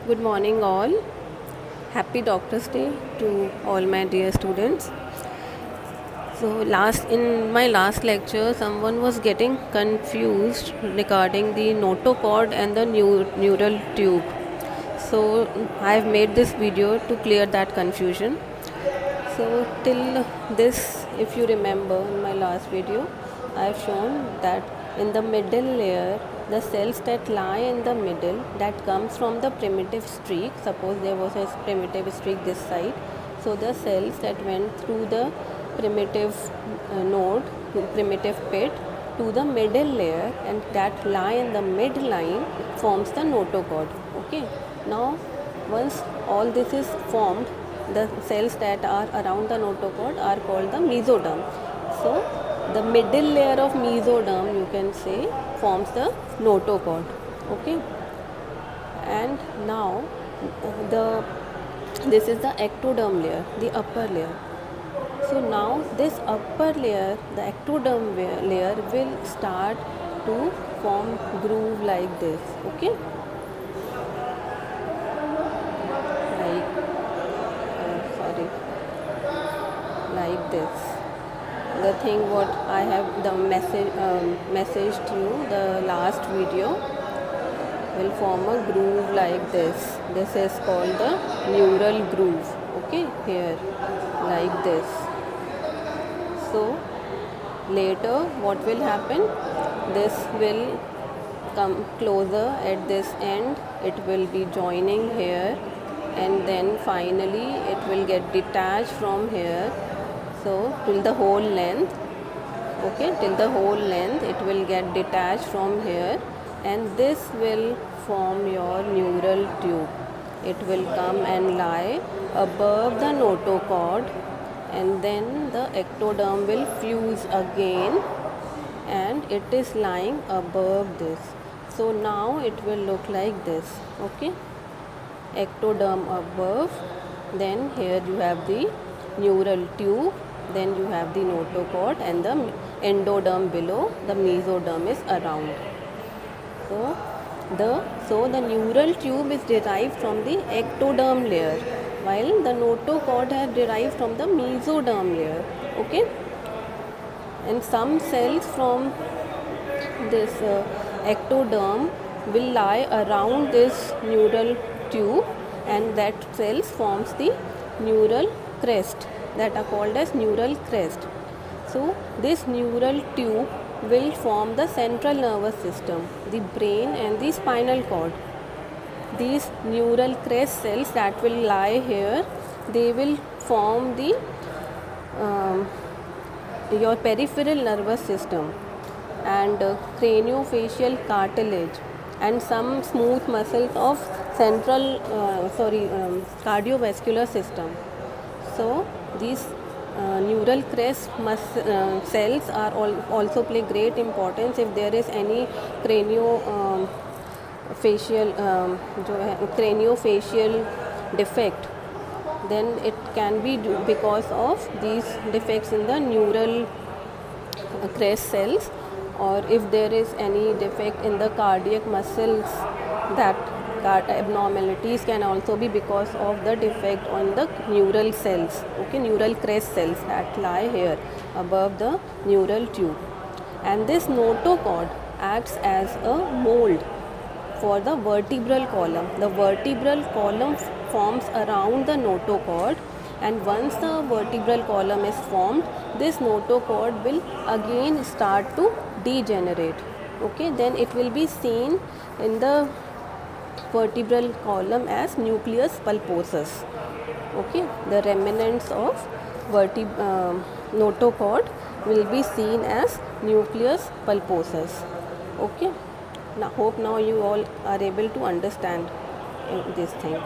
Good morning, all. Happy Doctor's Day to all my dear students. So, in my last lecture, someone was getting confused regarding the notochord and the neural tube. So, I have made this video to clear that confusion. So, till this, if you remember in my last video, I have shown that in the middle layer, the cells that lie in the middle, that comes from the primitive streak. Suppose there was a primitive streak this side. So, the cells that went through the primitive node, primitive pit to the middle layer, and that lie in the midline forms the notochord. Okay. Now, once all this is formed, the cells that are around the notochord are called the mesoderm. So, the middle layer of mesoderm, you can say, forms the notochord. Okay. And now, this is the ectoderm layer, the upper layer. So now this upper layer, the ectoderm layer, will start to form groove like this. Okay. Like this. The thing what I have the message to you, the last video, will form a groove like this. This is called the neural groove. Okay, here, like this. So later what will happen? This will come closer at this end. It will be joining here, and then finally it will get detached from here. So till the whole length, okay, till the whole length it will get detached from here, and this will form your neural tube. It will come and lie above the notochord, and then the ectoderm will fuse again, and it is lying above this. So now it will look like this. Okay, ectoderm above, then here you have the neural tube, then you have the notochord, and the endoderm below, the mesoderm is around. So the neural tube is derived from the ectoderm layer, while the notochord is derived from the mesoderm layer. Okay, and some cells from this ectoderm will lie around this neural tube, and that cells forms the neural crest, that are called as neural crest. So this neural tube will form the central nervous system, the brain and the spinal cord. These neural crest cells that will lie here, they will form the your peripheral nervous system, and craniofacial cartilage, and some smooth muscles of central cardiovascular system. So these neural crest cells are also play great importance if there is any craniofacial defect, then it can be because of these defects in the neural crest cells, or if there is any defect in the cardiac muscles, that abnormalities can also be because of the defect on the neural cells. Okay, neural crest cells that lie here above the neural tube. And this notochord acts as a mold for the vertebral column. The vertebral column forms around the notochord, and once the vertebral column is formed, this notochord will again start to degenerate. Okay, then it will be seen in the vertebral column as nucleus pulposus. Okay, the remnants of notochord will be seen as nucleus pulposus. Okay, now hope now you all are able to understand this thing.